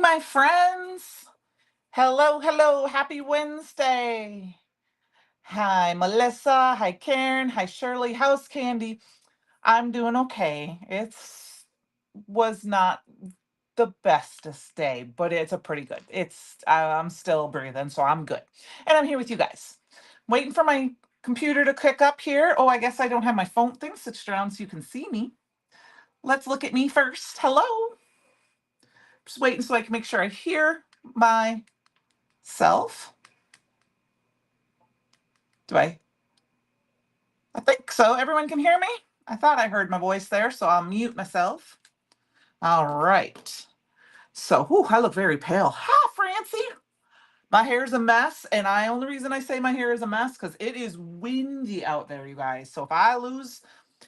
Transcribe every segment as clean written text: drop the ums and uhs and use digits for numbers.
my friends. Hello, hello. Happy Wednesday. Hi, Melissa. Hi, Karen. Hi, Shirley. How's Candy? I'm doing okay. Was not the bestest day, but it's a pretty good. I'm still breathing, so I'm good. And I'm here with you guys. Waiting for my computer to click up here. Oh, I guess I don't have my phone thing switched around so you can see me. Let's look at me first. Hello. Just waiting so I can make sure I hear myself. Do I? I think so. Everyone can hear me? I thought I heard my voice there, so I'll mute myself. All right. So, I look very pale. Hi, Francie. My hair's a mess, and only reason I say my hair is a mess because it is windy out there, you guys. So if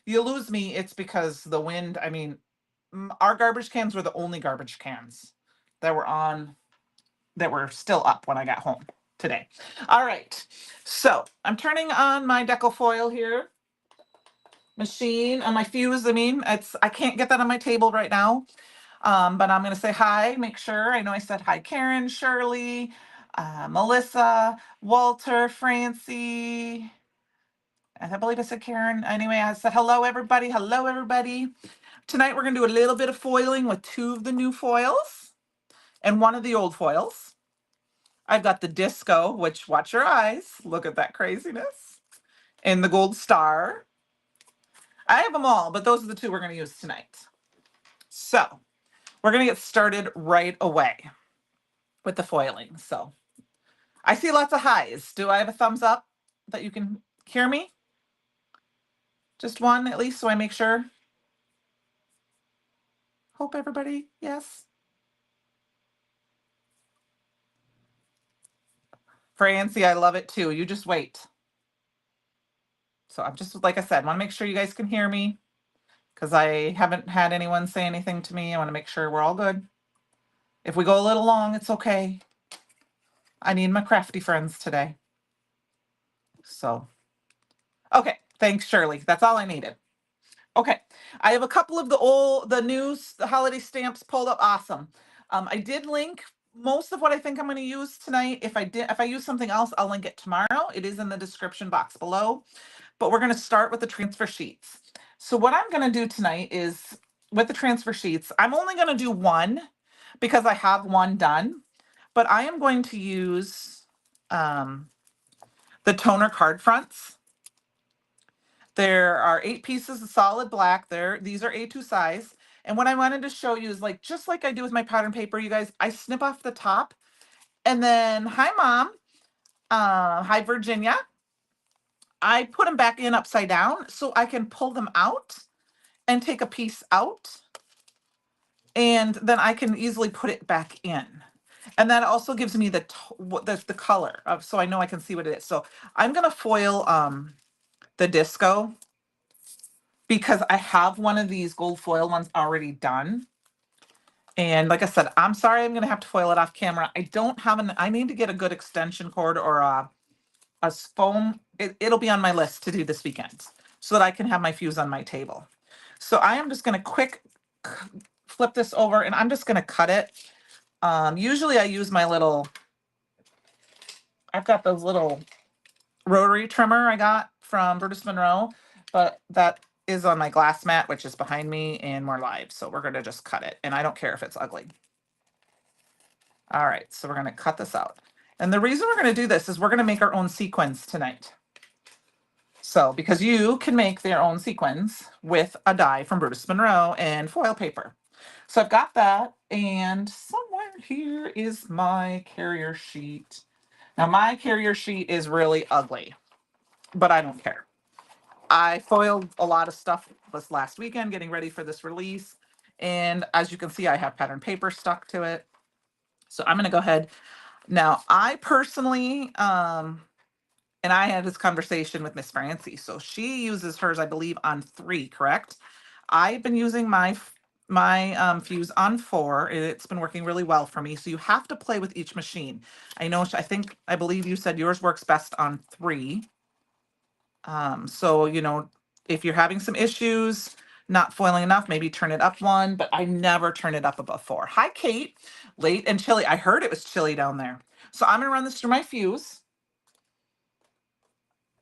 you lose me, it's because the wind. I mean, our garbage cans were the only garbage cans that were still up when I got home today. All right. So I'm turning on my deco foil here. Machine on my fuse. I can't get that on my table right now. But I'm going to say hi, make sure. I know I said hi, Karen, Shirley, Melissa, Walter, Francie. I believe I said Karen. Anyway, I said hello, everybody. Hello, everybody. Tonight, we're going to do a little bit of foiling with two of the new foils and one of the old foils. I've got the disco, which, watch your eyes. Look at that craziness. And the gold star. I have them all, but those are the two we're going to use tonight. So we're going to get started right away with the foiling. So I see lots of highs. Do I have a thumbs up that you can hear me? Just one at least, so I make sure. Hope everybody, yes. Francie, I love it too. You just wait. So I'm just, like I said, want to make sure you guys can hear me because I haven't had anyone say anything to me. I want to make sure we're all good. If we go a little long, it's okay. I need my crafty friends today. So, okay. Thanks, Shirley. That's all I needed. Okay, I have a couple of the holiday stamps pulled up. Awesome. I did link most of what I think I'm going to use tonight. If I use something else, I'll link it tomorrow. It is in the description box below. But we're going to start with the transfer sheets. So what I'm going to do tonight is with the transfer sheets, I'm only going to do one because I have one done. But I am going to use the toner card fronts. There are 8 pieces of solid black there. These are A2 size. And what I wanted to show you is just like I do with my pattern paper, you guys, I snip off the top and then, hi mom, hi Virginia. I put them back in upside down so I can pull them out and take a piece out. And then I can easily put it back in. And that also gives me the color of, so I know I can see what it is. So I'm going to foil the disco because I have one of these gold foil ones already done. And like I said, I'm sorry, I'm going to have to foil it off camera. I don't have I need to get a good extension cord or a foam. It'll be on my list to do this weekend so that I can have my fuse on my table. So I am just going to flip this over and I'm just going to cut it. Usually I use I've got those little rotary trimmer I got from Brutus Monroe, but that is on my glass mat, which is behind me and more live. So we're going to just cut it. And I don't care if it's ugly. All right. So we're going to cut this out. And the reason we're going to do this is we're going to make our own sequins tonight. So because you can make their own sequins with a die from Brutus Monroe and foil paper. So I've got that. And somewhere here is my carrier sheet. Now my carrier sheet is really ugly, but I don't care. I foiled a lot of stuff this last weekend getting ready for this release. And as you can see, I have pattern paper stuck to it. So I'm going to go ahead. Now, I personally, and I had this conversation with Miss Francie. So she uses hers, I believe, on 3, correct? I've been using my fuse on 4. It's been working really well for me. So you have to play with each machine. I believe you said yours works best on 3. So, if you're having some issues, not foiling enough, maybe turn it up one, but I never turn it up above 4. Hi, Kate. Late and chilly. I heard it was chilly down there. So I'm going to run this through my fuse.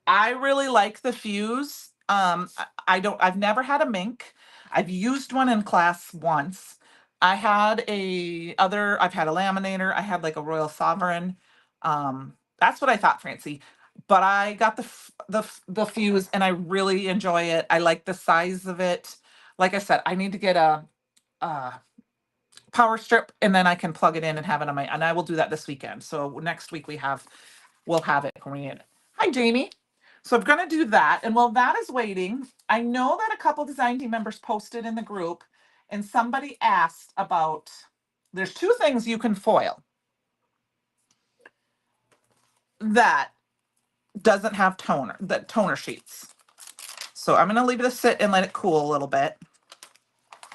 I really like the fuse. I've never had a mink. I've used one in class once. I've had a laminator. I had like a Royal Sovereign. That's what I thought, Francie. But I got the fuse and I really enjoy it. I like the size of it. Like I said, I need to get a power strip and then I can plug it in and have it on and I will do that this weekend. So next week we'll have it when we Hi, Jamie. So I'm going to do that. And while that is waiting, I know that a couple design team members posted in the group and somebody asked about, there's two things you can foil that doesn't have toner sheets. So I'm going to leave this sit and let it cool a little bit.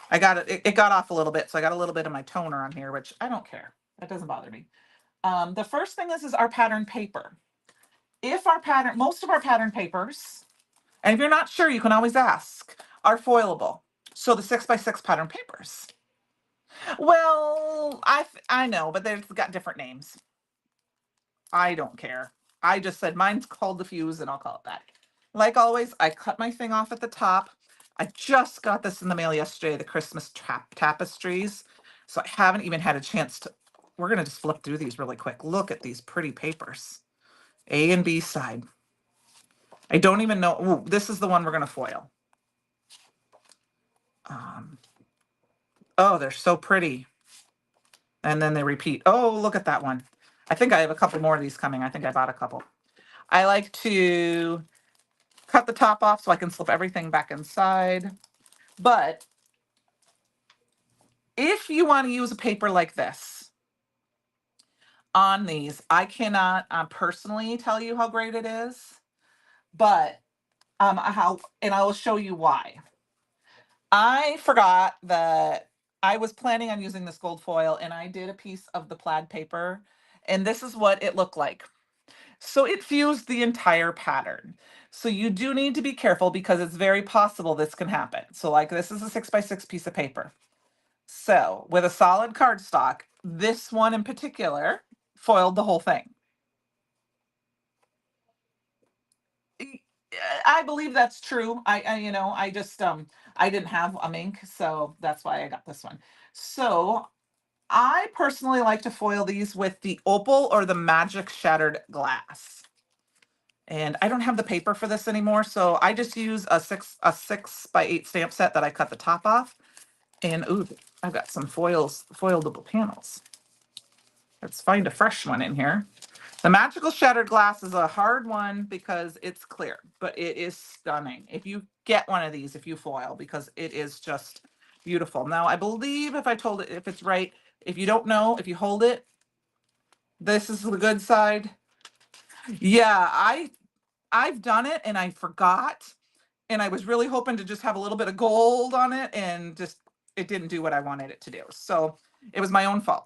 I got it got off a little bit. So I got a little bit of my toner on here, which I don't care. That doesn't bother me. The first thing is our pattern paper. Most of our pattern papers, and if you're not sure, you can always ask, are foilable. So the 6x6 pattern papers. Well, I know, but they've got different names. I don't care. I just said mine's called the fuse and I'll call it that. Like always, I cut my thing off at the top. I just got this in the mail yesterday, the Christmas tapestries. So I haven't even had a chance to, we're going to just flip through these really quick. Look at these pretty papers. A and B side. I don't even know. Ooh, this is the one we're going to foil. Oh, they're so pretty. And then they repeat. Oh, look at that one. I think I have a couple more of these coming. I think I bought a couple. I like to cut the top off so I can slip everything back inside. But if you want to use a paper like this on these, I cannot personally tell you how great it is, but and I will show you why. I forgot that I was planning on using this gold foil and I did a piece of the plaid paper and this is what it looked like. So it fused the entire pattern. So you do need to be careful because it's very possible this can happen. So like this is a 6x6 piece of paper. So with a solid cardstock, this one in particular foiled the whole thing. I believe that's true. I just I didn't have a mink, so that's why I got this one. So I personally like to foil these with the opal or the magic shattered glass. And I don't have the paper for this anymore, so I just use a 6x8 stamp set that I cut the top off. And ooh, I've got some foildable panels. Let's find a fresh one in here. The magical shattered glass is a hard one because it's clear, but it is stunning. If you get one of these, if you foil, because it is just beautiful. Now, I believe if it's right, if you don't know, if you hold it, this is the good side. Yeah, I've done it and I forgot. And I was really hoping to just have a little bit of gold on it and just it didn't do what I wanted it to do. So it was my own fault.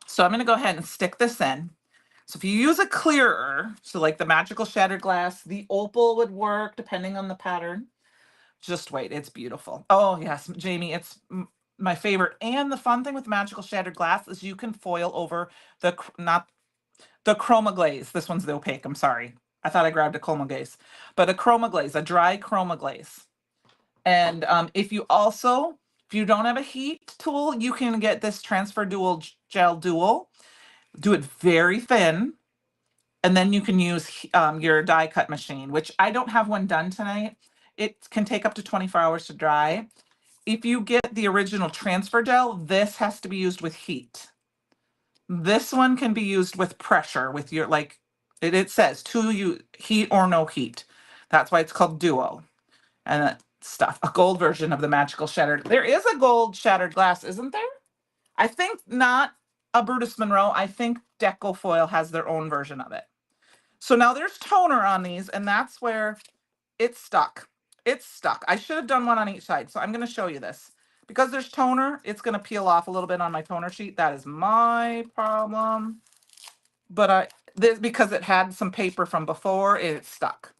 So I'm going to go ahead and stick this in. So if you use a clearer, so like the magical shattered glass, the opal would work depending on the pattern. Just wait, it's beautiful. Oh yes, Jamie, it's my favorite. And the fun thing with magical shattered glass is you can foil over not the chroma glaze. This one's the opaque, I'm sorry. I thought I grabbed a chroma glaze, but a chroma glaze, a dry chroma glaze. And if you don't have a heat tool, you can get this transfer dual gel dual. Do it very thin. And then you can use your die cut machine, which I don't have one done tonight. It can take up to 24 hours to dry. If you get the original transfer gel, this has to be used with heat. This one can be used with pressure with your it says heat or no heat. That's why it's called duo. And that stuff, a gold version of the magical shattered. There is a gold shattered glass, isn't there? I think not a Brutus Monroe. I think Deco Foil has their own version of it. So now there's toner on these, and that's where it's stuck. It's stuck. I should have done one on each side. So I'm going to show you this. Because there's toner, it's going to peel off a little bit on my toner sheet. That is my problem. But because it had some paper from before, it's stuck.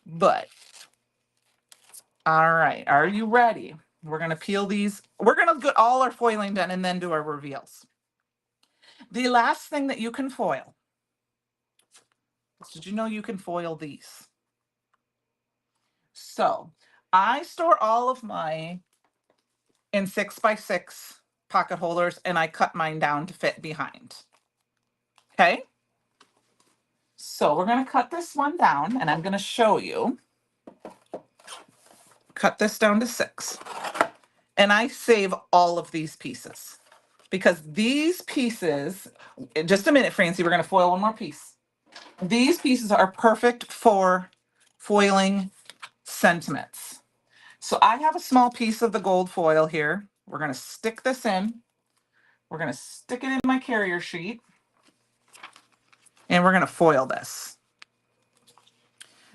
But All right, are you ready? We're gonna peel these. We're gonna get all our foiling done and then do our reveals. The last thing that you can foil, did you know you can foil these? So I store all of mine in 6x6 pocket holders and I cut mine down to fit behind. Okay. So we're going to cut this one down and I'm going to show you. Cut this down to 6. And I save all of these pieces because these pieces, in just a minute, Francie, we're going to foil one more piece. These pieces are perfect for foiling sentiments. So I have a small piece of the gold foil here. We're going to stick this in. We're going to stick it in my carrier sheet. And we're going to foil this.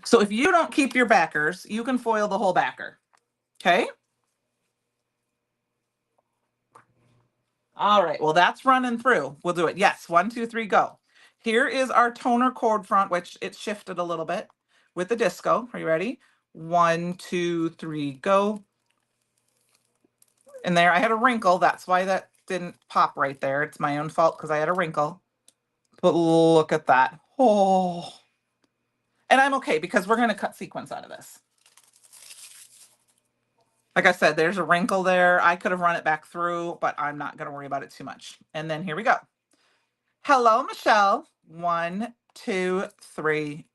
So if you don't keep your backers, you can foil the whole backer. Okay? All right, well, that's running through. We'll do it. Yes, 1, 2, 3, go. Here is our toner cord front, which it shifted a little bit with the disco. Are you ready? 1, 2, 3, go. And there I had a wrinkle. That's why that didn't pop right there. It's my own fault because I had a wrinkle. But look at that. Oh. And I'm okay because we're going to cut sequence out of this. Like I said, there's a wrinkle there. I could have run it back through, but I'm not going to worry about it too much. And then here we go. Hello, Michelle. 1, 2, 3,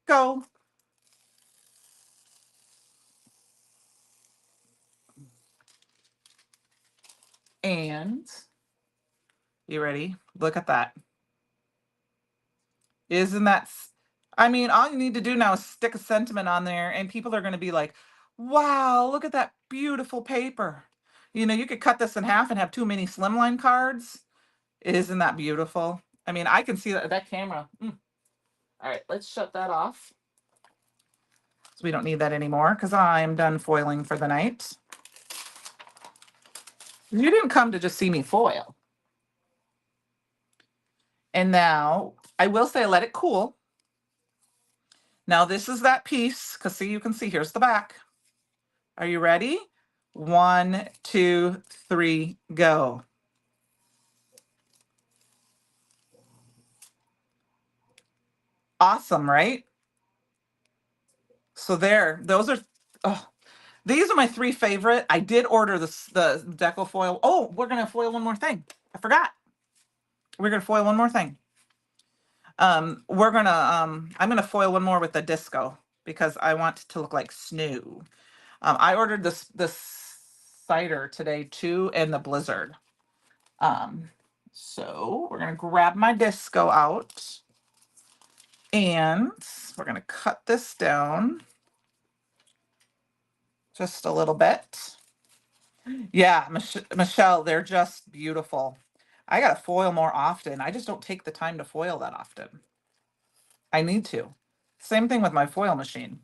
go. And you ready? Look at that. Isn't that, I mean, all you need to do now is stick a sentiment on there and people are going to be like, wow, look at that beautiful paper. You know, you could cut this in half and have 2 mini slimline cards. Isn't that beautiful? I mean, I can see that camera. All right, let's shut that off. So we don't need that anymore because I'm done foiling for the night. You didn't come to just see me foil. And now I will say let it cool. Now this is that piece because see, you can see here's the back. Are you ready? 1, 2, 3, go. Awesome, right? So there, those are, oh, these are my 3 favorite. I did order the deco foil. Oh, we're gonna foil one more thing. I forgot. We're gonna foil one more thing. I'm gonna foil one more with the disco because I want it to look like snow. I ordered this cider today too, and the blizzard. So we're gonna grab my disco out, and we're gonna cut this down just a little bit. Yeah, Michelle, they're just beautiful. I gotta foil more often. I just don't take the time to foil that often. I need to. Same thing with my foil machine.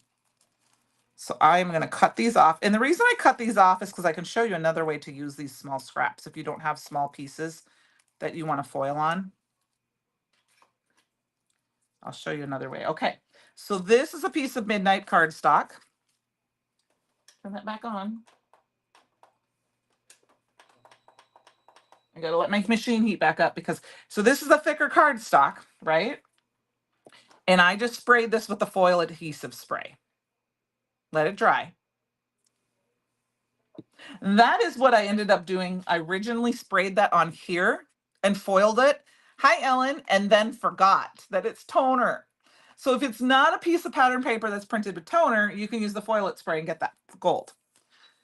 So I'm going to cut these off. And the reason I cut these off is because I can show you another way to use these small scraps if you don't have small pieces that you want to foil on. I'll show you another way. Okay, so this is a piece of midnight cardstock. Turn that back on. I got to let my machine heat back up because, so this is a thicker cardstock, right? And I just sprayed this with the foil adhesive spray. Let it dry. That is what I ended up doing. I originally sprayed that on here and foiled it. Hi, Ellen, and then forgot that it's toner. So if it's not a piece of pattern paper that's printed with toner, you can use the foil it spray and get that gold.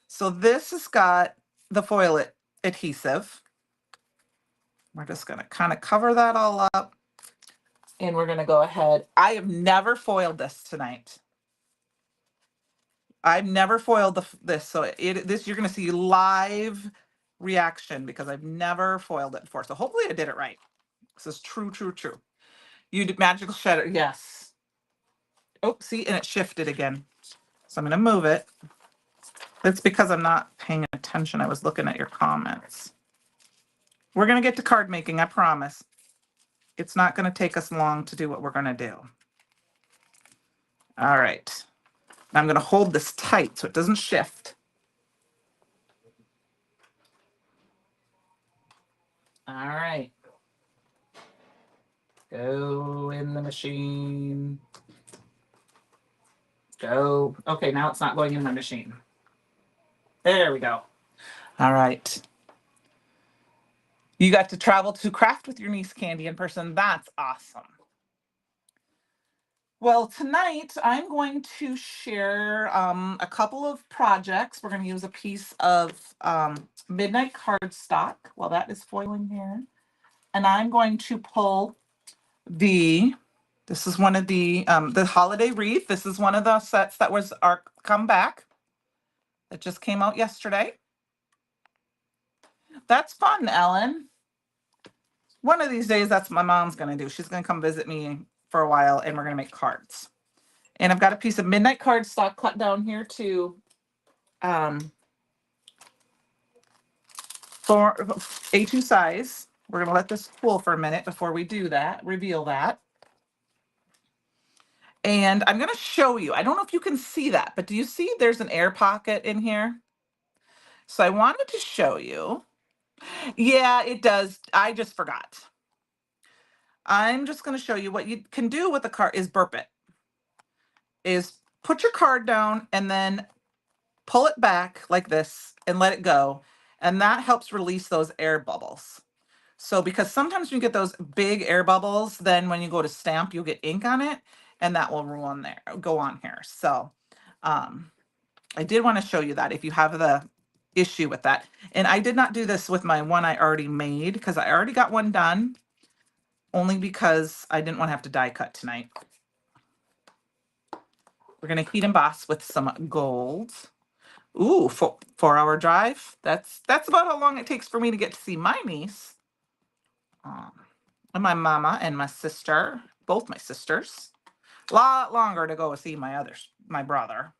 So this has got the foil it adhesive. We're just going to kind of cover that all up. And we're going to go ahead. I have never foiled this tonight. I've never foiled this, so this you're going to see live reaction because I've never foiled it before. So hopefully I did it right. This is true, true, true. You did magical shredder, yes. Oh, see, and it shifted again. So I'm going to move it. That's because I'm not paying attention. I was looking at your comments. We're going to get to card making, I promise. It's not going to take us long to do what we're going to do. All right. I'm going to hold this tight so it doesn't shift. All right. Go in the machine. Go. Okay, now it's not going in my machine. There we go. All right. You got to travel to craft with your niece Candi in person. That's awesome. Well, tonight I'm going to share a couple of projects. We're going to use a piece of midnight cardstock while that is foiling here. And I'm going to pull this is one of the holiday wreath. This is one of the sets that was our comeback that just came out yesterday. That's fun, Ellen. One of these days, that's what my mom's going to do. She's going to come visit me for a while and we're going to make cards. And I've got a piece of midnight cardstock cut down here to for A2 size. We're going to let this cool for a minute before we do that, reveal that. And I'm going to show you. I don't know if you can see that, but do you see there's an air pocket in here? So I wanted to show you. Yeah, it does. I just forgot. I'm just going to show you what you can do with the card is burp it. Is put your card down and then pull it back like this and let it go. And that helps release those air bubbles. So because sometimes you get those big air bubbles, then when you go to stamp, you'll get ink on it and that will go on here. So I did want to show you that if you have the issue with that. And I did not do this with my one I already made because I already got one done only because I didn't want to have to die cut tonight. We're going to heat emboss with some gold. Ooh, 4-hour drive. That's about how long it takes for me to get to see my niece. And my mama and my sister, both my sisters. A lot longer to go see my brother.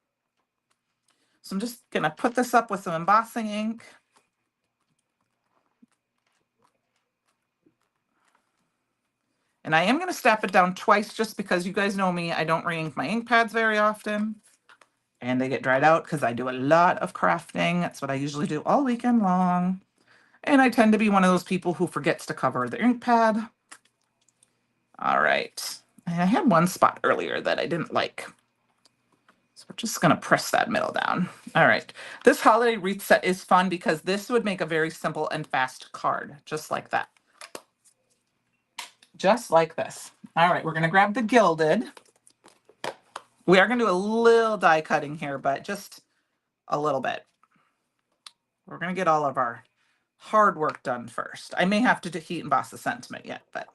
So I'm just going to put this up with some embossing ink. And I am going to step it down twice just because you guys know me. I don't re-ink my ink pads very often. And they get dried out because I do a lot of crafting. That's what I usually do all weekend long. And I tend to be one of those people who forgets to cover the ink pad. All right. And I had one spot earlier that I didn't like. So we're just going to press that middle down. All right. This holiday wreath set is fun because this would make a very simple and fast card, just like that. Just like this. All right. We're going to grab the gilded. We are going to do a little die cutting here, but just a little bit. We're going to get all of our hard work done first. I may have to heat emboss the sentiment yet, but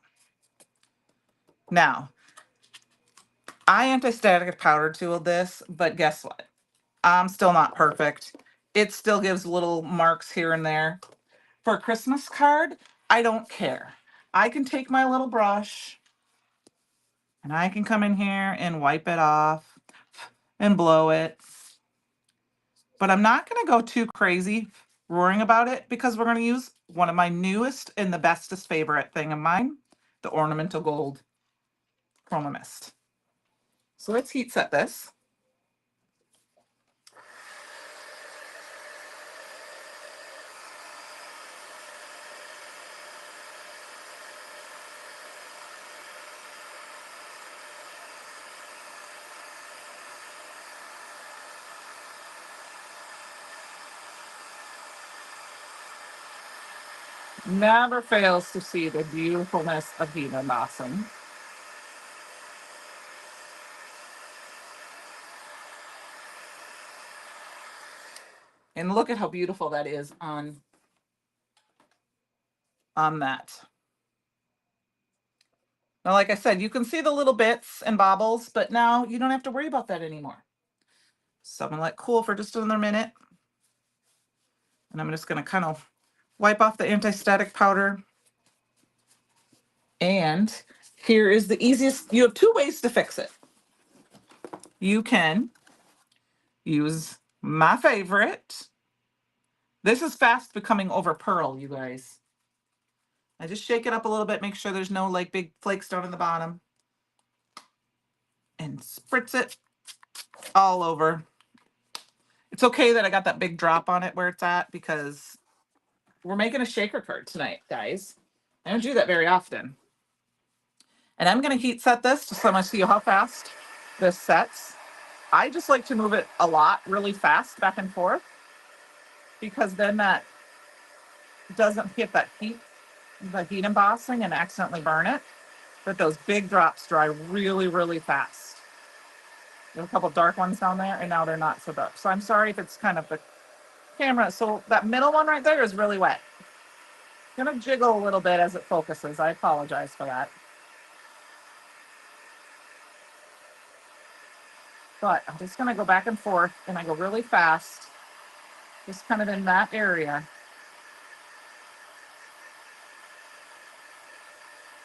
now I anti-static powder tooled this, but guess what? I'm still not perfect. It still gives little marks here and there. For a Christmas card, I don't care. I can take my little brush and I can come in here and wipe it off and blow it. But I'm not going to go too crazy roaring about it because we're going to use one of my newest and the bestest favorite thing of mine, the Ornamental Gold Chroma Mist. So let's heat set this. Never fails to see the beautifulness of heat embossing. And look at how beautiful that is on that. Now, like I said, you can see the little bits and bobbles, but now you don't have to worry about that anymore. So I'm gonna let cool for just another minute. And I'm just gonna kind of wipe off the anti-static powder. And here is the easiest, you have two ways to fix it. You can use my favorite. This is fast becoming over pearl, you guys. I just shake it up a little bit, make sure there's no like big flakes down in the bottom. And spritz it. all over. It's okay that I got that big drop on it where it's at because we're making a shaker card tonight, guys. I don't do that very often. And I'm going to heat set this just so I'm going to see how fast this sets. I just like to move it a lot, really fast, back and forth, because then that doesn't hit that heat, the heat embossing, and accidentally burn it. But those big drops dry really, really fast. There's a couple dark ones down there, and now they're not so dark. So I'm sorry if it's kind of the camera. So that middle one right there is really wet. It's gonna jiggle a little bit as it focuses. I apologize for that. But I'm just gonna go back and forth, and I go really fast, just kind of in that area.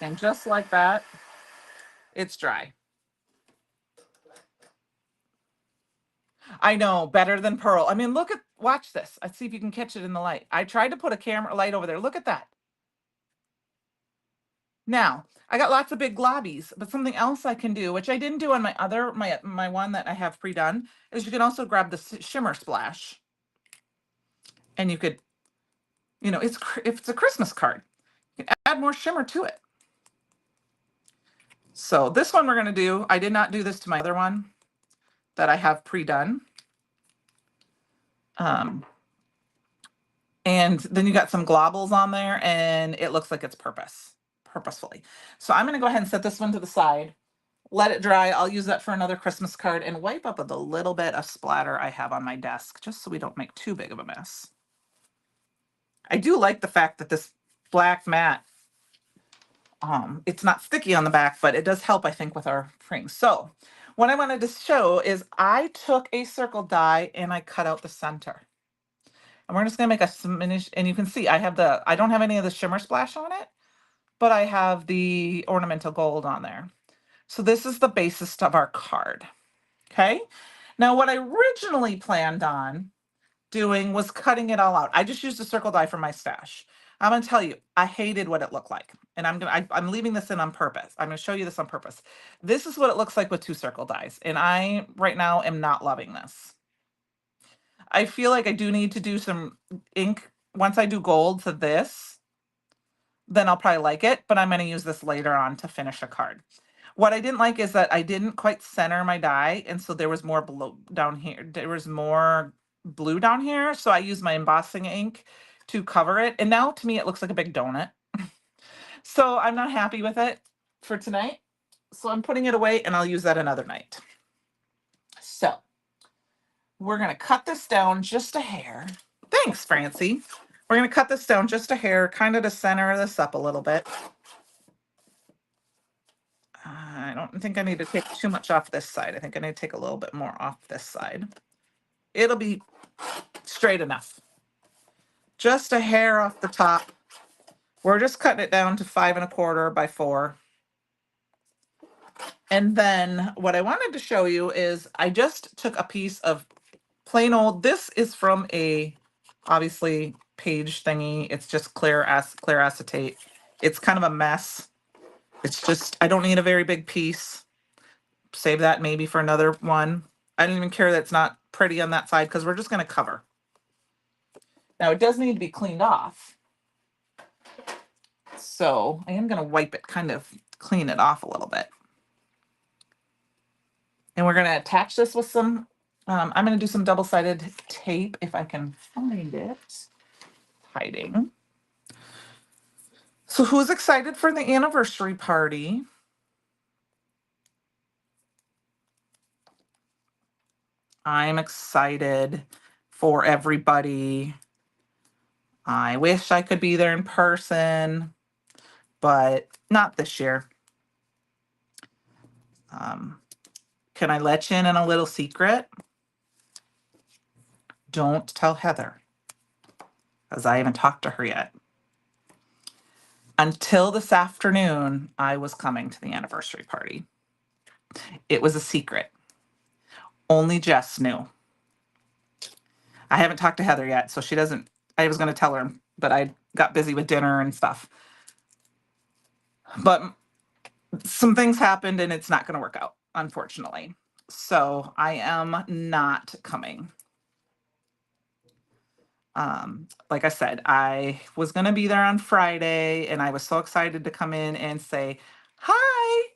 And just like that, it's dry. I know, better than pearl. I mean, watch this. Let's see if you can catch it in the light. I tried to put a camera light over there. Look at that. Now, I got lots of big globbies, but something else I can do, which I didn't do on my one that I have pre-done, is you can also grab the shimmer splash. And you could, if it's a Christmas card, you can add more shimmer to it. So this one we're going to do, I did not do this to my other one that I have pre-done. And then you got some globbles on there, and it looks like it's purposefully. So I'm going to go ahead and set this one to the side, let it dry. I'll use that for another Christmas card and wipe up the little bit of splatter I have on my desk, just so we don't make too big of a mess. I do like the fact that this black matte, it's not sticky on the back, but it does help, I think, with our frame. So what I wanted to show is I took a circle die and I cut out the center. And we're just gonna make a finish, and you can see I don't have any of the shimmer splash on it, but I have the ornamental gold on there. So this is the basis of our card. Okay. Now what I originally planned on doing was cutting it all out. I just used a circle die from my stash. I'm gonna tell you, I hated what it looked like. And I'm leaving this in on purpose. I'm gonna show you this on purpose. This is what it looks like with 2 circle dies. And I right now am not loving this. I feel like I do need to do some ink. Once I do gold to this, then I'll probably like it, but I'm going to use this later on to finish a card. What I didn't like is that I didn't quite center my die, and so there was more blue down here. There was more blue down here, so I used my embossing ink to cover it, and now to me it looks like a big donut. So I'm not happy with it for tonight, so I'm putting it away, and I'll use that another night. So we're going to cut this down just a hair. Thanks, Francie. We're going to cut this down just a hair, kind of to center this up a little bit. I don't think I need to take too much off this side. I think I need to take a little bit more off this side. It'll be straight enough. Just a hair off the top. We're just cutting it down to 5 1/4 by 4. And then what I wanted to show you is I just took a piece of plain old, this is from obviously page thingy. It's just clear acetate. It's kind of a mess. It's just, I don't need a very big piece. Save that maybe for another one. I don't even care that it's not pretty on that side because we're just going to cover. Now it does need to be cleaned off. So I am going to wipe it, kind of clean it off a little bit. And we're going to attach this with some, I'm going to do some double-sided tape if I can find it. Hiding. So who's excited for the anniversary party? I'm excited for everybody. I wish I could be there in person, but not this year. Can I let you in on a little secret? Don't tell Heather, because I haven't talked to her yet. Until this afternoon, I was coming to the anniversary party. It was a secret. Only Jess knew. I haven't talked to Heather yet, so she doesn't. I was going to tell her, but I got busy with dinner and stuff. But some things happened, and it's not going to work out, unfortunately. So I am not coming. Like I said, I was going to be there on Friday and I was so excited to come in and say, hi,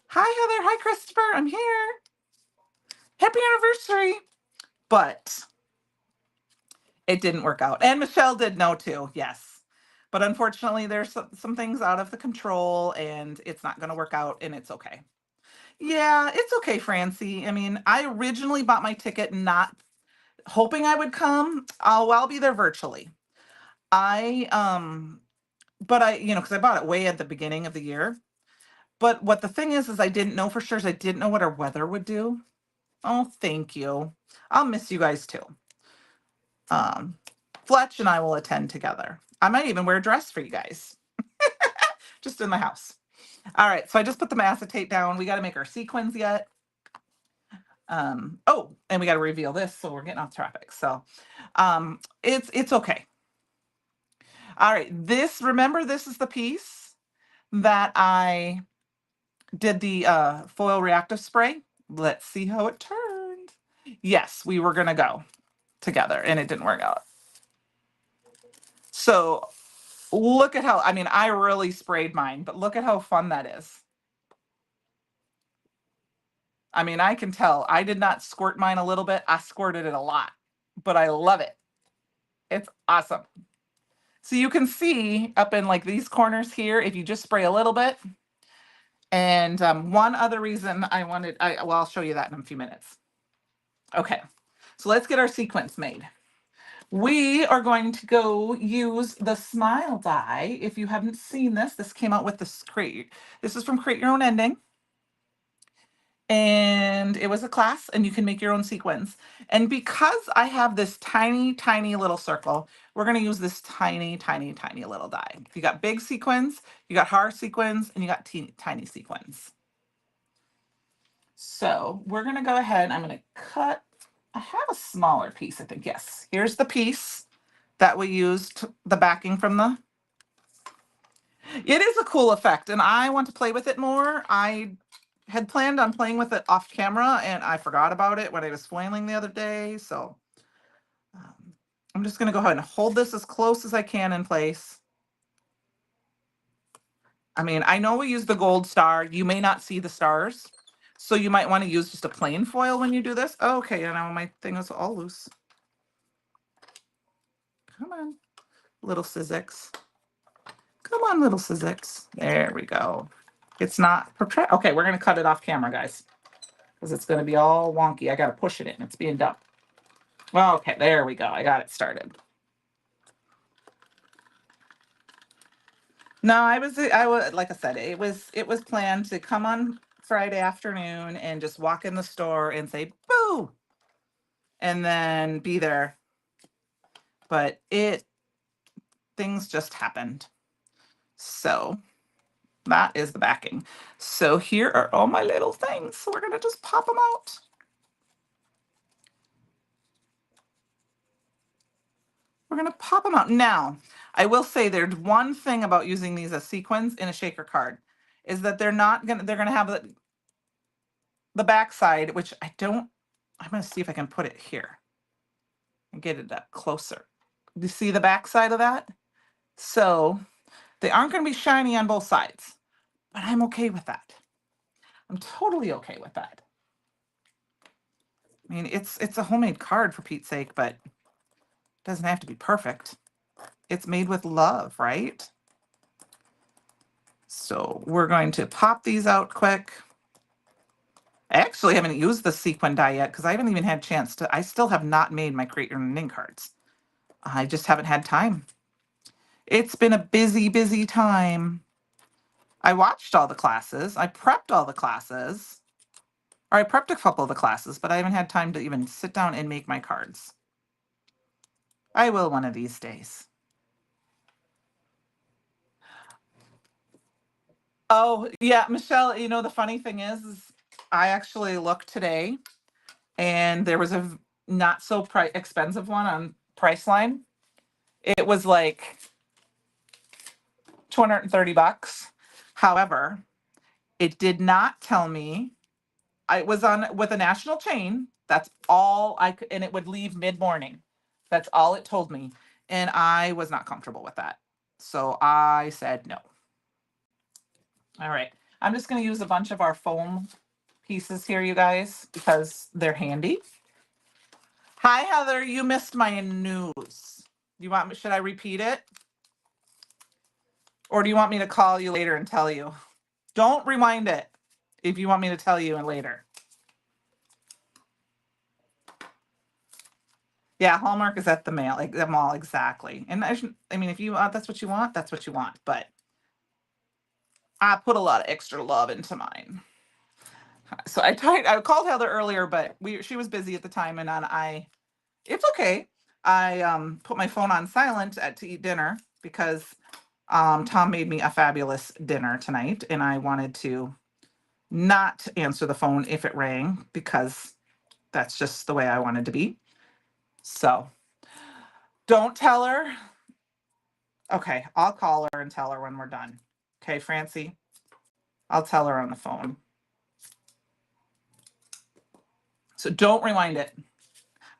hi, Heather. Hi, Christopher. I'm here. Happy anniversary. But it didn't work out. And Michelle did know too. Yes. But unfortunately, there's some things out of the control and it's not going to work out and it's okay. Yeah, it's okay, Francie. I mean, I originally bought my ticket not hoping I would come. I'll be there virtually. I but because I bought it way at the beginning of the year. But what the thing is I didn't know for sure is I didn't know what our weather would do. Oh, thank you. I'll miss you guys too. Um, Fletch and I will attend together. I might even wear a dress for you guys, just in the house. All right, so I just put the acetate down. We got to make our sequins yet. Oh, and we got to reveal this, so we're getting off topic. So, it's okay. All right, remember this is the piece that I did the foil reactive spray. Let's see how it turned. Yes, we were gonna go together, and it didn't work out. So look at how, I mean, I really sprayed mine, but look at how fun that is. I mean, I can tell I did not squirt mine a little bit. I squirted it a lot, but I love it. It's awesome. So you can see up in like these corners here, if you just spray a little bit. And one other reason I'll show you that in a few minutes. Okay, so let's get our sequence made. We are going to go use the Smile die. If you haven't seen this came out with this Create. This is from Create Your Own Ending. And it was a class and you can make your own sequins. And because I have this tiny, tiny little circle, we're going to use this tiny, tiny, tiny little die. You got big sequins, you got hard sequins, and you got tiny sequins. So we're going to go ahead. I'm going to cut. I have a smaller piece, I think. Yes. Here's the piece that we used, the backing from the. It is a cool effect, and I want to play with it more. I had planned on playing with it off camera, and I forgot about it when I was foiling the other day. So I'm just going to go ahead and hold this as close as I can in place. I mean, I know we use the gold star. You may not see the stars, so you might want to use just a plain foil when you do this. Okay, now my thing is all loose. Come on, little Sizzix. Come on, little Sizzix. There we go. It's not prepared. Okay, we're going to cut it off camera, guys, because it's going to be all wonky. I got to push it in. It's being dumb. Well, okay, there we go. I got it started. No, I was like I said, it was planned to come on Friday afternoon and just walk in the store and say boo and then be there. But things just happened. So that is the backing. So here are all my little things. So we're gonna just pop them out. We're gonna pop them out. Now, I will say there's one thing about using these as sequins in a shaker card is that they're gonna have the back side, which I'm gonna see if I can put it here and get it up closer. Do you see the back side of that? So they aren't gonna be shiny on both sides, but I'm okay with that. I'm totally okay with that. I mean, it's a homemade card for Pete's sake, but it doesn't have to be perfect. It's made with love, right? So we're going to pop these out quick. I actually haven't used the sequin die yet because I haven't even had a chance to. I still have not made my Create Your Own Ending cards. I just haven't had time. It's been a busy, busy time. I watched all the classes. I prepped all the classes. Or I prepped a couple of the classes, but I haven't had time to even sit down and make my cards. I will one of these days. Oh, yeah, Michelle, the funny thing is I actually looked today and there was a not so expensive one on Priceline. It was like $230. However, it did not tell me I was on with a national chain. That's all I could, and it would leave mid-morning. That's all it told me. And I was not comfortable with that. So I said no. All right. I'm just going to use a bunch of our foam pieces here, you guys, because they're handy. Hi, Heather. You missed my news. You want me, should I repeat it? Or do you want me to call you later and tell you? Don't rewind it if you want me to tell you later. Yeah, Hallmark is at the mail, like the mall, exactly. And I mean, if you want, that's what you want, that's what you want. But I put a lot of extra love into mine. So I called Heather earlier, but she was busy at the time, and it's okay. I put my phone on silent to eat dinner because Tom made me a fabulous dinner tonight, and I wanted to not answer the phone if it rang because that's just the way I wanted to be. So don't tell her. Okay, I'll call her and tell her when we're done. Okay, Francie? I'll tell her on the phone. So don't rewind it.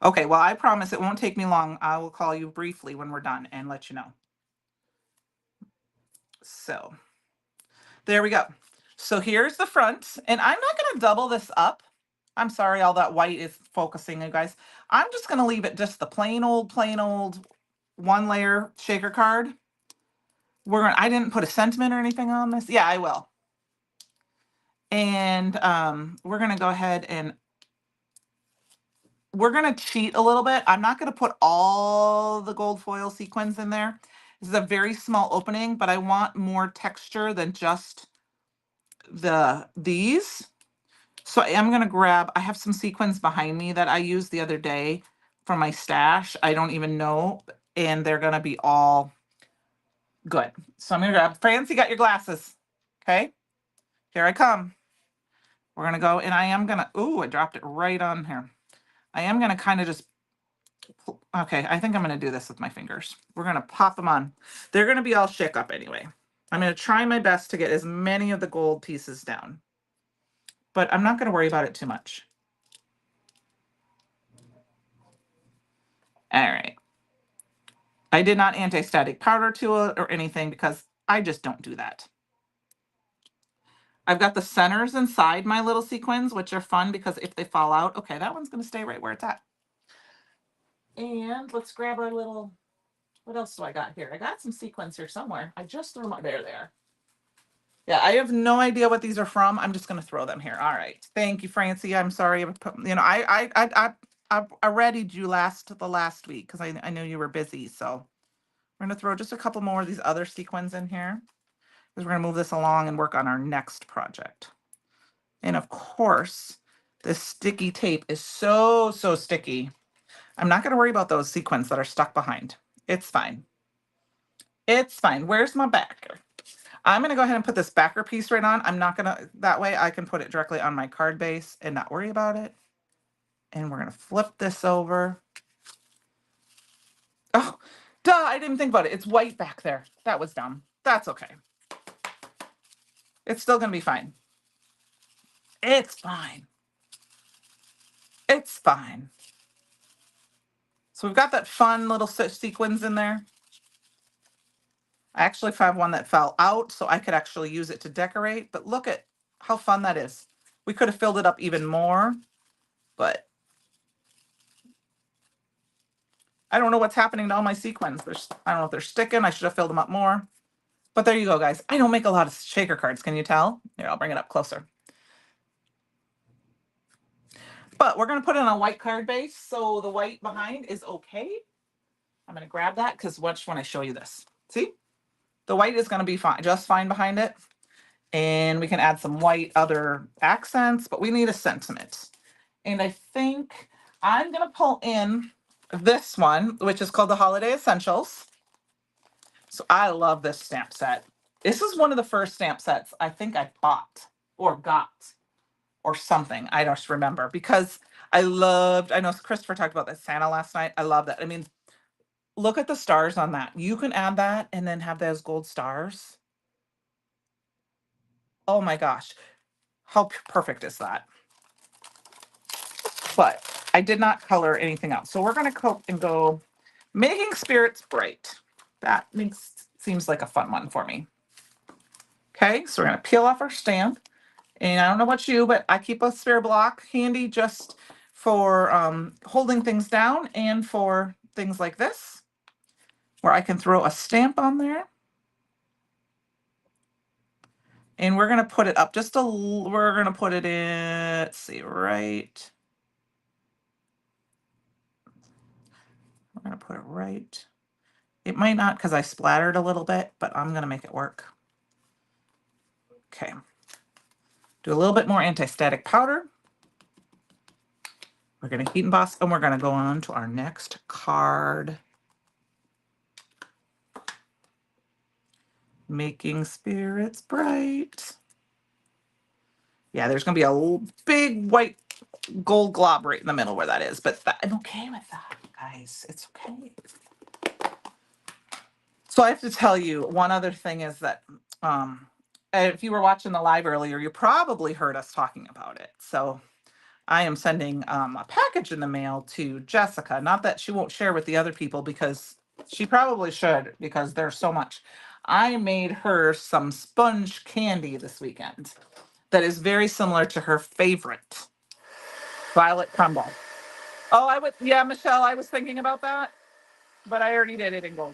Okay, well, I promise it won't take me long. I will call you briefly when we're done and let you know. So there we go. So here's the front, and I'm not going to double this up. I'm sorry, all that white is focusing, you guys. I'm just going to leave it just the plain old one layer shaker card. I didn't put a sentiment or anything on this. Yeah, I will. And we're going to go ahead and we're going to cheat a little bit. I'm not going to put all the gold foil sequins in there. This is a very small opening, but I want more texture than just these. So I am going to grab, I have some sequins behind me that I used the other day from my stash. I don't even know. And they're going to be all good. So I'm going to grab, Francie, got your glasses. Okay. Here I come. We're going to go, and I am going to, ooh, I dropped it right on here. I am going to kind of just, okay, I think I'm going to do this with my fingers. We're going to pop them on. They're going to be all shook up anyway. I'm going to try my best to get as many of the gold pieces down, but I'm not going to worry about it too much. All right. I did not anti-static powder to it or anything because I just don't do that. I've got the centers inside my little sequins, which are fun because if they fall out, okay, that one's going to stay right where it's at. And let's grab our little, what else do I got here? I got some sequins here somewhere. I just threw my, there they are. Yeah, I have no idea what these are from. I'm just going to throw them here. All right. Thank you, Francie. I'm sorry. I readied you the last week because I knew you were busy. So we're going to throw just a couple more of these other sequins in here because we're going to move this along and work on our next project. And of course, this sticky tape is so sticky. I'm not going to worry about those sequins that are stuck behind. It's fine. It's fine. Where's my backer? I'm going to go ahead and put this backer piece right on. I'm not going to, that way I can put it directly on my card base and not worry about it. And we're going to flip this over. Oh, duh, I didn't think about it. It's white back there. That was dumb. That's okay. It's still going to be fine. It's fine. It's fine. So we've got that fun little sequins in there. I actually found one that fell out, so I could actually use it to decorate. But look at how fun that is. We could have filled it up even more, but I don't know what's happening to all my sequins. I don't know if they're sticking. I should have filled them up more. But there you go, guys. I don't make a lot of shaker cards. Can you tell? Here, I'll bring it up closer. But we're going to put it on a white card base, so the white behind is okay. I'm going to grab that because watch when I show you this. See? The white is going to be fine, just fine behind it. And we can add some white other accents, but we need a sentiment. And I think I'm going to pull in this one, which is called the Holiday Essentials. So I love this stamp set. This is one of the first stamp sets I think I bought or got or something. I don't remember because I know Christopher talked about that Santa last night. I love that. I mean, look at the stars on that. You can add that and then have those gold stars. Oh my gosh. How perfect is that? but I did not color anything else. So we're going to coat and go making spirits bright. That seems like a fun one for me. Okay, so we're going to peel off our stamp. And I don't know about you, but I keep a spare block handy just for holding things down and for things like this, where I can throw a stamp on there. And we're going to put it up just we're going to put it in, let's see, right. We're going to put it right. It might not because I splattered a little bit, but I'm going to make it work. Okay. Do a little bit more anti-static powder. We're going to heat emboss, and we're going to go on to our next card. Making spirits bright. Yeah, there's going to be a big white gold glob right in the middle where that is, but I'm okay with that, guys. It's okay. So I have to tell you, one other thing is that if you were watching the live earlier, you probably heard us talking about it. So I am sending a package in the mail to Jessica. Not that she won't share with the other people, because she probably should, because there's so much. I made her some sponge candy this weekend that is very similar to her favorite, Violet Crumble. Oh, yeah, Michelle, I was thinking about that, but I already did it in gold.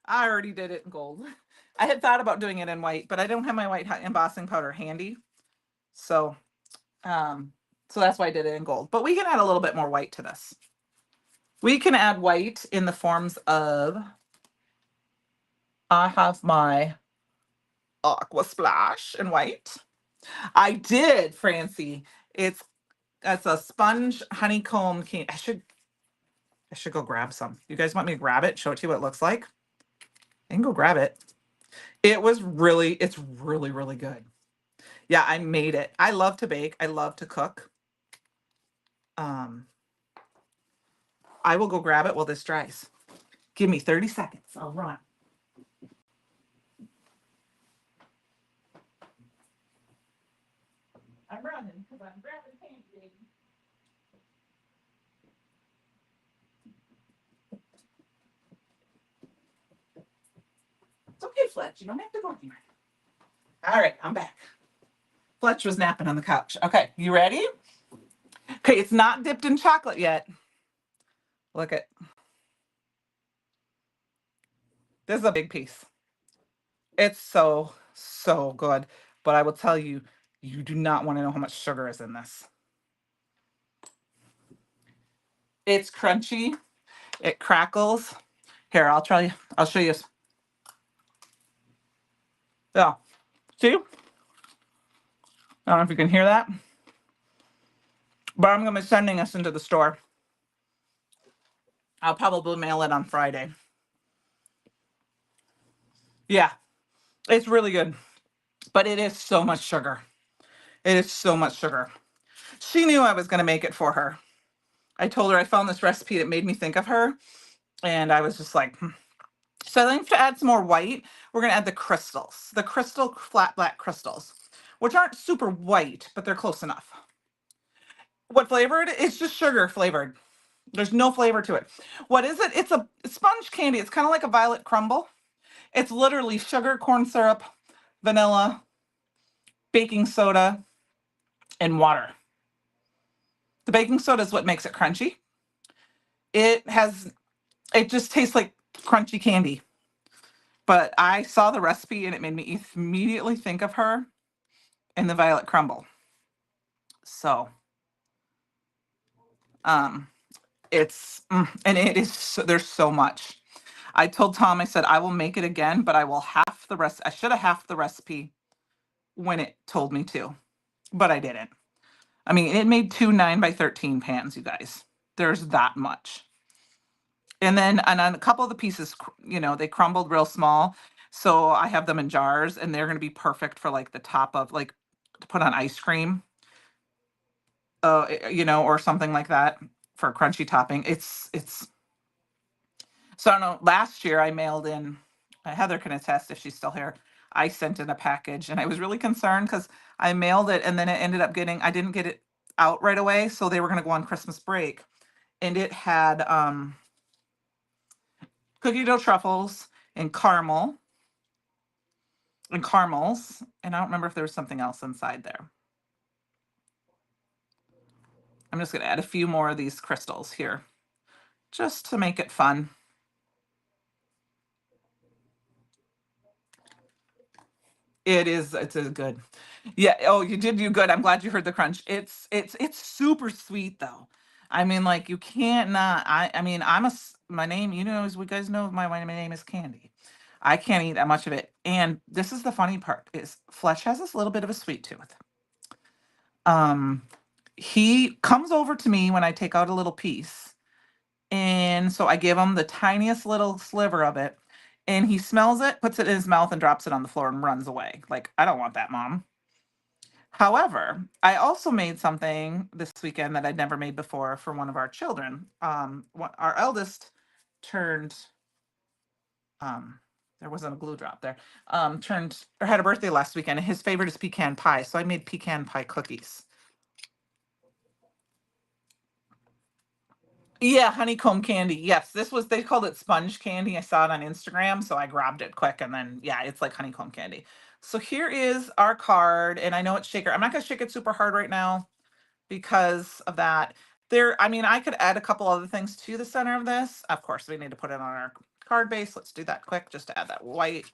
I already did it in gold. I had thought about doing it in white, but I don't have my white embossing powder handy. So, so that's why I did it in gold. But we can add a little bit more white to this. We can add white in the forms of, I have my aqua splash in white. I did, Francie. It's a sponge honeycomb candy. I should go grab some. You guys want me to grab it? Show it to you what it looks like? I can go grab it. It's really, really good. Yeah, I made it. I love to bake. I love to cook. I will go grab it while this dries. Give me 30 seconds. I'll run. I'm running because I'm grabbing candy, baby. It's okay, Fletch. You don't have to go anywhere. All right, I'm back. Fletch was napping on the couch. Okay, you ready? Okay, it's not dipped in chocolate yet. Look at this is a big piece. It's so, so good. But I will tell you, you do not want to know how much sugar is in this. It's crunchy. It crackles. Here, I'll try. I'll show you. Yeah. See? I don't know if you can hear that. But I'm going to be sending us into the store. I'll probably mail it on Friday. Yeah. It's really good. But it is so much sugar. It is so much sugar. She knew I was going to make it for her. I told her I found this recipe that made me think of her. And I was just like, So I think to add some more white, we're going to add the crystals. The crystal flat black crystals, which aren't super white, but they're close enough. What flavored? It's just sugar flavored. There's no flavor to it. What is it? It's a sponge candy. It's kind of like a violet crumble. It's literally sugar, corn syrup, vanilla, baking soda, and water. The baking soda is what makes it crunchy. It just tastes like crunchy candy. But I saw the recipe and it made me immediately think of her and the violet crumble. So, and it is, there's so much. I told Tom, I said, I will make it again, but I will half the rest. I should have half the recipe when it told me to, but I didn't. I mean, it made 2 9x13 pans, you guys. There's that much. And then on a couple of the pieces, they crumbled real small. So I have them in jars and they're going to be perfect for like the top of like to put on ice cream, or something like that for crunchy topping. It's So I don't know, last year I mailed in, Heather can attest if she's still here. I sent in a package and I was really concerned because I mailed it and then it ended up I didn't get it out right away. So they were going to go on Christmas break and it had cookie dough truffles and caramels. And I don't remember if there was something else inside there. I'm just going to add a few more of these crystals here just to make it fun. It's a good. Yeah. Oh, you did do good. I'm glad you heard the crunch. It's super sweet though. I mean, like you can't not. I mean, my name. You know, as we guys know, my name is Candy. I can't eat that much of it. And this is the funny part: is Fletch has this little bit of a sweet tooth. Um, he comes over to me when I take out a little piece, and so I give him the tiniest little sliver of it, and he smells it, puts it in his mouth, and drops it on the floor and runs away. Like I don't want that, Mom. However, I also made something this weekend that I'd never made before for one of our children. Our eldest turned, um, there wasn't a glue drop there, turned or had a birthday last weekend, and his favorite is pecan pie. So I made pecan pie cookies. Yeah, honeycomb candy. Yes, they called it sponge candy. I saw it on Instagram, so I grabbed it quick and then yeah, it's like honeycomb candy. So here is our card, and I know it's shaker. I'm not gonna shake it super hard right now because of that. I mean, I could add a couple other things to the center of this. Of course, we need to put it on our card base. Let's do that quick just to add that white.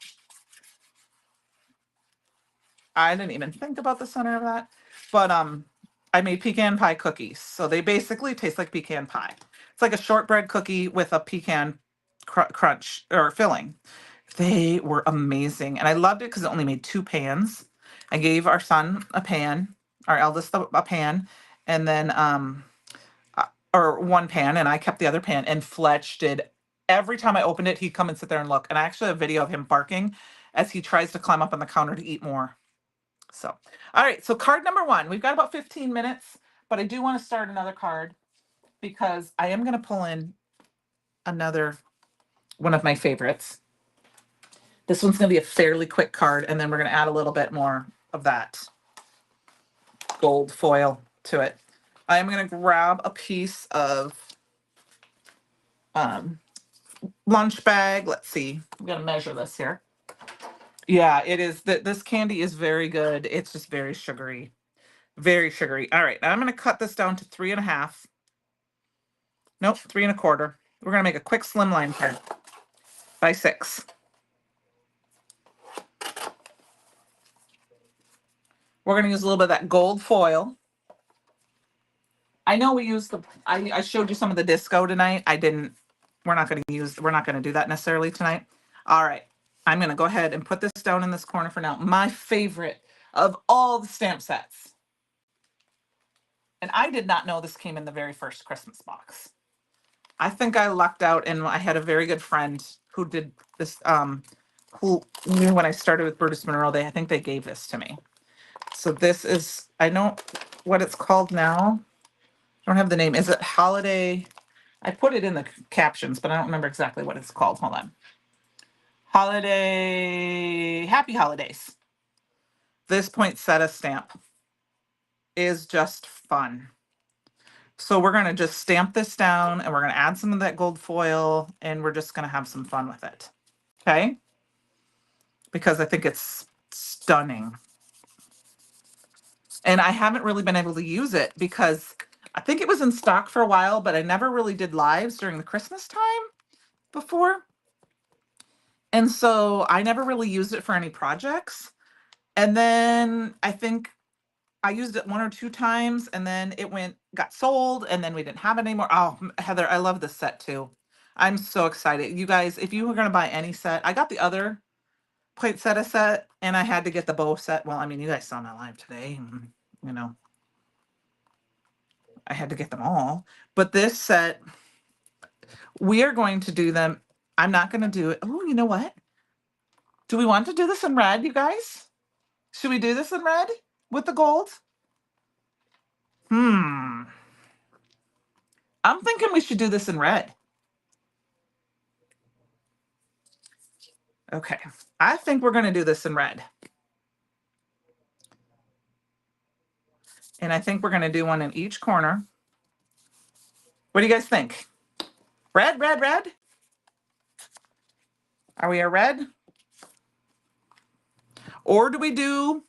I didn't even think about the center of that. But I made pecan pie cookies. So they basically taste like pecan pie. It's like a shortbread cookie with a pecan crunch or filling. They were amazing. And I loved it because it only made 2 pans. I gave our son a pan, our eldest a pan, and then uh, or 1 pan, and I kept the other pan. And Fletch did every time I opened it, he'd come and sit there and look. And I actually have a video of him barking as he tries to climb up on the counter to eat more. So, all right. So card number 1, we've got about 15 minutes, but I do want to start another card because I am going to pull in another one of my favorites. This one's going to be a fairly quick card, and then we're going to add a little bit more of that gold foil to it. I'm going to grab a piece of um, lunch bag. Let's see. I'm going to measure this here. Yeah, it is. This candy is very good. It's just very sugary. Very sugary. All right. Now I'm going to cut this down to 3.5. Nope, 3.25. We're going to make a quick slimline here by 6. We're going to use a little bit of that gold foil. I know we used I showed you some of the disco tonight. We're not going to do that necessarily tonight. All right. I'm going to go ahead and put this down in this corner for now. My favorite of all the stamp sets. And I did not know this came in the very first Christmas box. I think I lucked out, and I had a very good friend who did this, who knew when I started with Brutus Monroe, I think they gave this to me. So this is, I know what it's called now. I don't have the name. Is it Holiday? I put it in the captions, but I don't remember exactly what it's called. Hold on. Happy Holidays. This poinsettia stamp is just fun. So we're going to just stamp this down, and we're going to add some of that gold foil, and we're just going to have some fun with it. Okay? Because I think it's stunning. And I haven't really been able to use it because I think it was in stock for a while, but I never really did lives during the Christmas time before. And so I never really used it for any projects. And then I think I used it 1 or 2 times, and then got sold, and then we didn't have it anymore. Oh, Heather, I love this set too. I'm so excited. You guys, if you were going to buy any set, I got the other poinsettia set, and I had to get the bow set. Well, I mean, you guys saw my live today, and, you know, I had to get them all. But this set, we are going to do them. I'm not going to do it. Oh, you know what? Do we want to do this in red, you guys? Should we do this in red with the gold? I'm thinking we should do this in red. Okay, I think we're gonna do this in red. And I think we're gonna do one in each corner. What do you guys think? Red, red, red? Are we a red? Or do we do,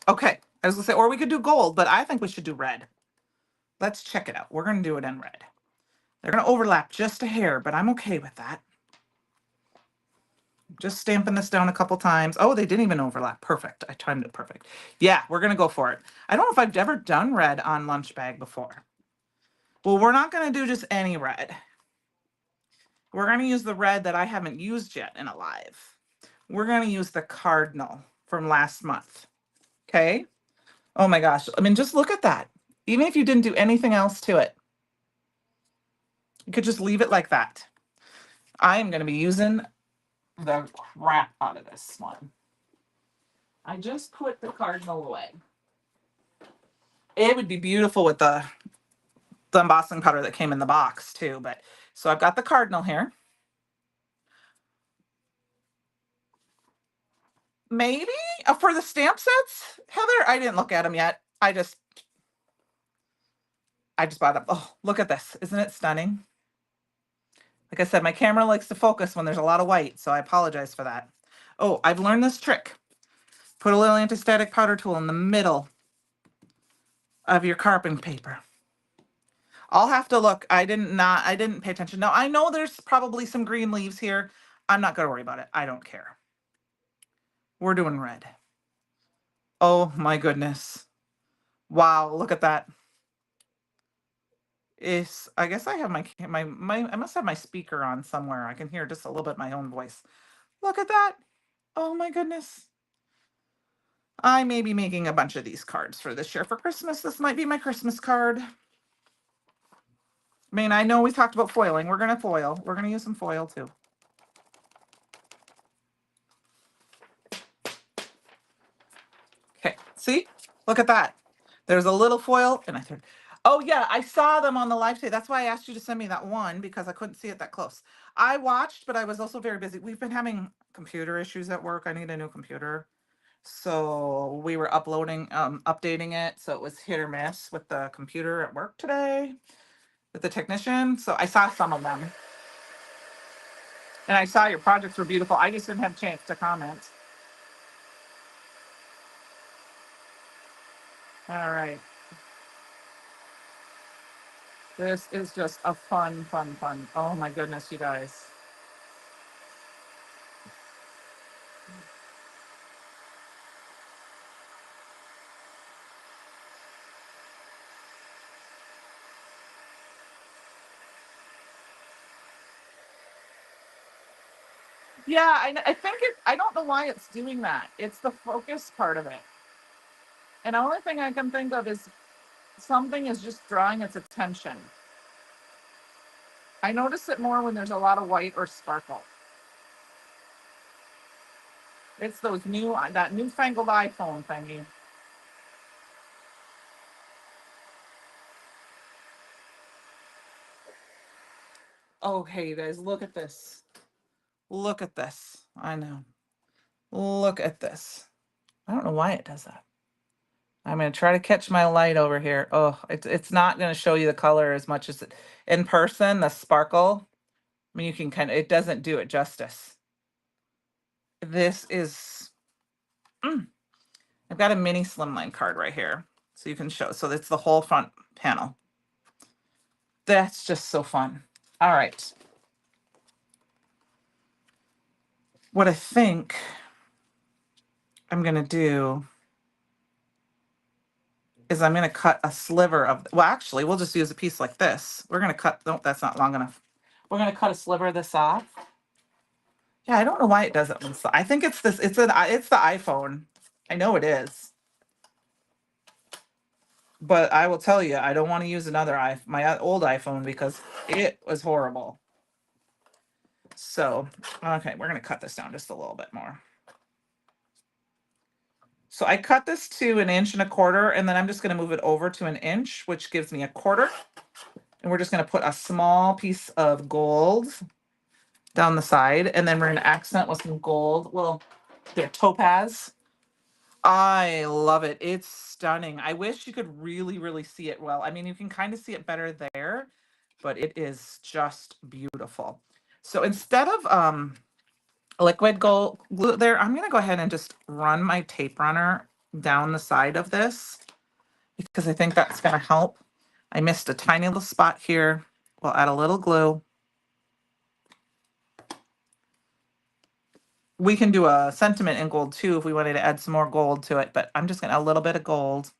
okay, I was gonna say, or we could do gold, but I think we should do red. Let's check it out. We're gonna do it in red. They're gonna overlap just a hair, but I'm okay with that. Just stamping this down a couple times. Oh, they didn't even overlap. Perfect. I timed it perfect. Yeah, we're gonna go for it. I don't know if I've ever done red on lunch bag before. Well, we're not gonna do just any red. We're gonna use the red that I haven't used yet in a live. We're gonna use the cardinal from last month. Okay. Oh my gosh. I mean, just look at that. Even if you didn't do anything else to it, you could just leave it like that. I am gonna be using the crap out of this one. I just put the cardinal away. It would be beautiful with the embossing powder that came in the box too. But so I've got the cardinal here. Maybe for the stamp sets, Heather, I didn't look at them yet. I just bought them. Oh, look at this. Isn't it stunning? Like I said, my camera likes to focus when there's a lot of white, so I apologize for that. Oh, I've learned this trick. Put a little anti-static powder tool in the middle of your carpet paper. I'll have to look. I didn't pay attention. Now, I know there's probably some green leaves here. I'm not going to worry about it. I don't care. We're doing red. Oh my goodness. Wow, look at that. I guess I have I must have my speaker on somewhere. I can hear just a little bit my own voice. Look at that. Oh my goodness. I may be making a bunch of these cards for this year for Christmas. This might be my Christmas card. I mean, I know we talked about foiling. We're going to foil. We're going to use some foil too. Okay, see? Look at that. There's a little foil and I threw. Oh yeah, I saw them on the live today. That's why I asked you to send me that one because I couldn't see it that close. I watched, but I was also very busy. We've been having computer issues at work. I need a new computer. So we were updating it. So it was hit or miss with the computer at work today with the technician. So I saw some of them. And I saw your projects were beautiful. I just didn't have a chance to comment. All right. This is just a fun, fun, fun. Oh my goodness, you guys. Yeah, I think I don't know why it's doing that. It's the focus part of it. And the only thing I can think of is something is just drawing its attention. I notice it more when there's a lot of white or sparkle. It's that newfangled iPhone thingy. Okay, you guys, look at this. Look at this. I know. Look at this. I don't know why it does that. I'm going to try to catch my light over here. Oh, it's not going to show you the color as much as in person, the sparkle. I mean, you can it doesn't do it justice. This is, I've got a mini slimline card right here. So you can show, so it's the whole front panel. That's just so fun. All right. What I think I'm going to do is I'm going to cut a sliver of, well, actually, we'll just use a piece like this. We're going to cut, no, that's not long enough. We're going to cut a sliver of this off. Yeah, I don't know why it does it. I think it's this, it's the iPhone. I know it is. But I will tell you, I don't want to use my old iPhone because it was horrible. So, okay, we're going to cut this down just a little bit more. So I cut this to 1.25 inches, and then I'm just going to move it over to 1 inch, which gives me 1/4. And we're just going to put a small piece of gold down the side, and then we're going to accent with some gold. Well, they're topaz. I love it. It's stunning. I wish you could really, really see it well. I mean, you can kind of see it better there, but it is just beautiful. So instead of liquid gold glue there, I'm going to go ahead and just run my tape runner down the side of this because I think that's going to help. I missed a tiny little spot here. We'll add a little glue. We can do a sentiment in gold too if we wanted to add some more gold to it, but I'm just going to add a little bit of gold.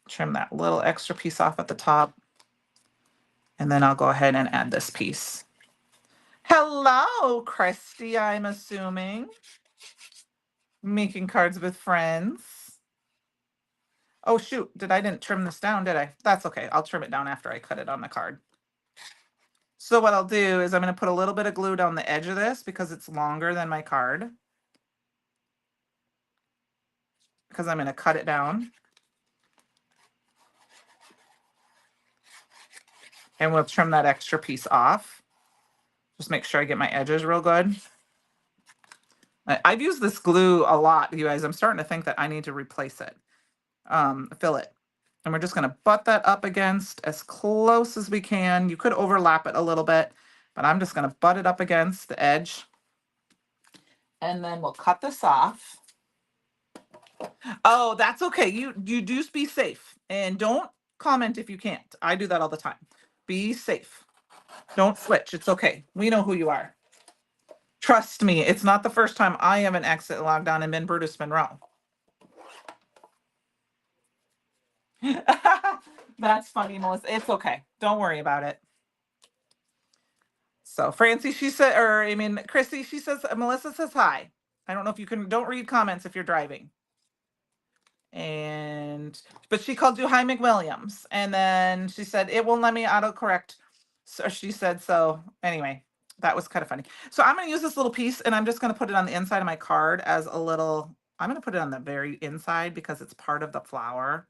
Trim that little extra piece off at the top. And then I'll go ahead and add this piece. Hello, Christy, I'm assuming. Making cards with friends. Oh, shoot. I didn't trim this down, did I? That's okay. I'll trim it down after I cut it on the card. So what I'll do is I'm going to put a little bit of glue down the edge of this because it's longer than my card. Because I'm going to cut it down. And we'll trim that extra piece off. Just make sure I get my edges real good. I've used this glue a lot, you guys. I'm starting to think that I need to replace it. Fill it. And we're just going to butt that up against as close as we can. You could overlap it a little bit, but I'm just going to butt it up against the edge. And then we'll cut this off. Oh, that's okay. You do be safe. And don't comment if you can't. I do that all the time. Be safe. Don't switch. It's okay. We know who you are. Trust me, it's not the first time I have an exit lockdown and been Brutus Monroe. That's funny, Melissa. It's okay. Don't worry about it. So Francie, she said, Chrissy, she says, Melissa says hi. I don't know if you can, don't read comments if you're driving. But she called you Hi McWilliams. And then she said, it won't let me autocorrect. So she said, so anyway, that was kind of funny. So I'm going to use this little piece and I'm just going to put it on the inside of my card as a little, I'm going to put it on the very inside because it's part of the flower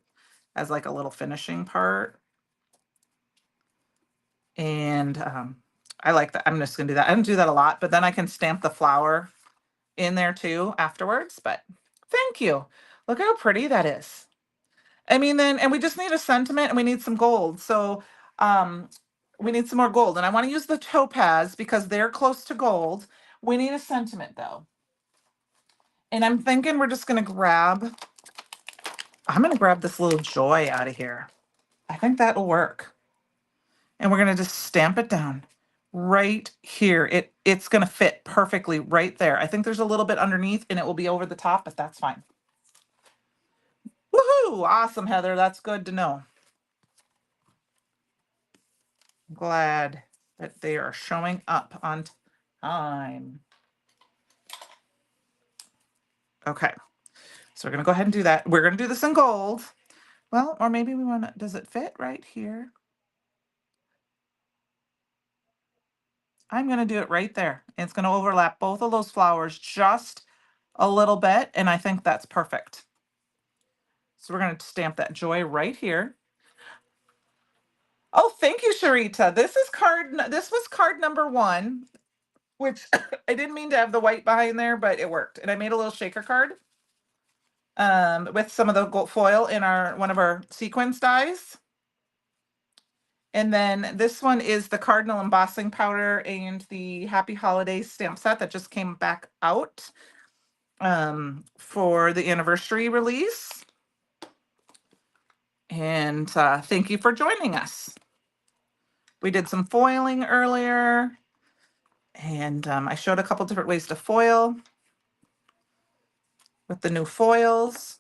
as like a little finishing part. And I like that. I'm just going to do that. I don't do that a lot, but then I can stamp the flower in there too afterwards. But thank you. Look how pretty that is. I mean, and we just need a sentiment and we need some gold. So we need some more gold. And I want to use the topaz because they're close to gold. We need a sentiment though. And I'm thinking we're just going to I'm going to grab this little joy out of here. I think that'll work. And we're going to just stamp it down right here. It's going to fit perfectly right there. I think there's a little bit underneath and it will be over the top, but that's fine. Woohoo! Awesome, Heather. That's good to know. I'm glad that they are showing up on time. Okay. So we're going to go ahead and do that. We're going to do this in gold. Well, or maybe we want to, does it fit right here? I'm going to do it right there. It's going to overlap both of those flowers just a little bit, and I think that's perfect. So we're going to stamp that joy right here. Oh, thank you, Sharita. This was card number 1, which I didn't mean to have the white behind there, but it worked. And I made a little shaker card with some of the gold foil in one of our sequence dies. And then this one is the Cardinal embossing powder and the Happy Holidays stamp set that just came back out for the anniversary release. And thank you for joining us. We did some foiling earlier, and I showed a couple different ways to foil with the new foils.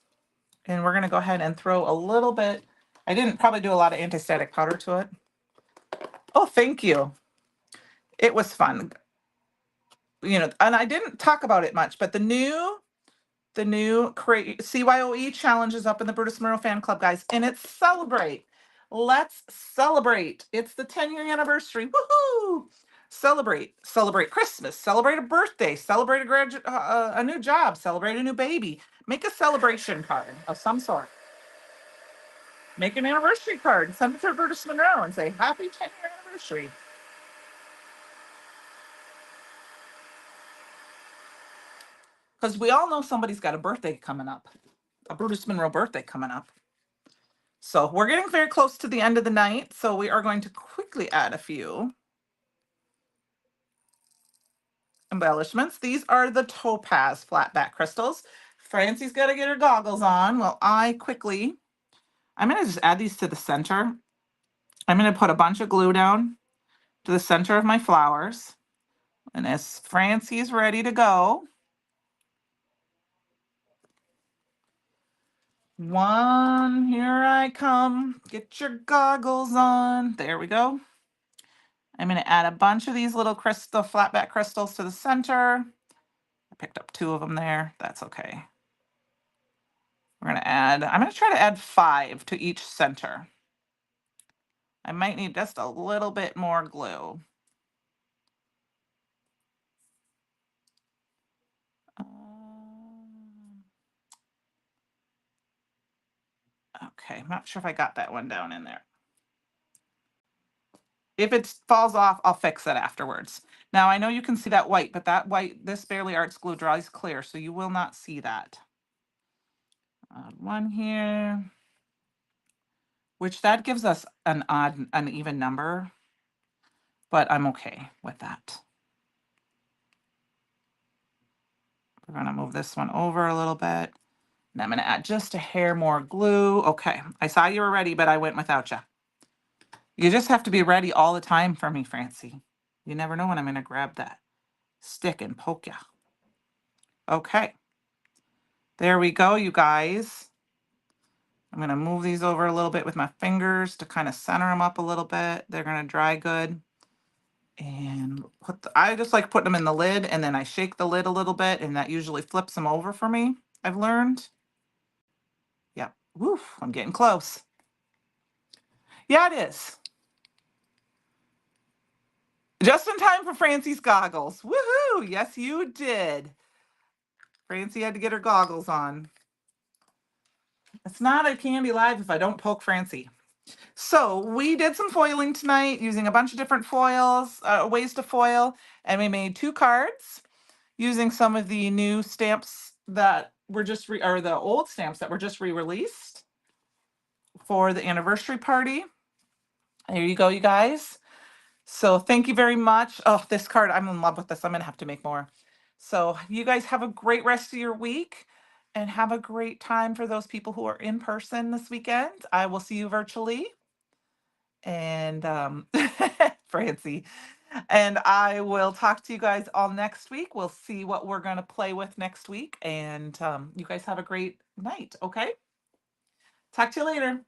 And we're going to go ahead and throw a little bit. I didn't probably do a lot of anti-static powder to it. Oh, thank you. It was fun. You know, and I didn't talk about it much, but the new CYOE challenge is up in the Brutus Monroe fan club, guys, and it's celebrate. Let's celebrate. It's the 10-year anniversary. Woohoo! Celebrate Christmas, celebrate a birthday, celebrate a new job, celebrate a new baby. Make a celebration card of some sort. Make an anniversary card. Send it to Brutus Monroe and say, Happy 10-year anniversary. Because we all know somebody's got a birthday coming up, a Brutus Monroe birthday coming up. So we're getting very close to the end of the night. So we are going to quickly add a few embellishments. These are the topaz flat back crystals. Francie's got to get her goggles on. Well, I'm going to just add these to the center. I'm going to put a bunch of glue down to the center of my flowers. And as Francie's ready to go, one, here I come. Get your goggles on. There we go. I'm going to add a bunch of these little crystal flat back crystals to the center. I picked up 2 of them there. That's okay. I'm going to try to add 5 to each center. I might need just a little bit more glue. Okay, I'm not sure if I got that one down in there. If it falls off, I'll fix it afterwards. Now, I know you can see that white, but that white, this Barely Arts glue dries clear, so you will not see that. One here, which that gives us an even number, but I'm okay with that. We're going to move this one over a little bit. And I'm going to add just a hair more glue. Okay, I saw you were ready, but I went without you. You just have to be ready all the time for me, Francie. You never know when I'm going to grab that stick and poke you. Okay. There we go, you guys. I'm going to move these over a little bit with my fingers to kind of center them up a little bit. They're going to dry good. And I just like putting them in the lid, and then I shake the lid a little bit, and that usually flips them over for me, I've learned. Yep. Woof, I'm getting close. Yeah, it is. Just in time for Francie's goggles. Woohoo! Yes, you did. Francie had to get her goggles on. It's not a Candi Live if I don't poke Francie. So we did some foiling tonight using a bunch of different foils, ways to foil, and we made 2 cards using some of the new stamps that were just or the old stamps that were just re-released for the anniversary party. There you go, you guys. So thank you very much. Oh, this card, I'm in love with this. I'm going to have to make more. So you guys have a great rest of your week and have a great time for those people who are in person this weekend. I will see you virtually. And Francie. And I will talk to you guys all next week. We'll see what we're going to play with next week. And you guys have a great night. Okay. Talk to you later.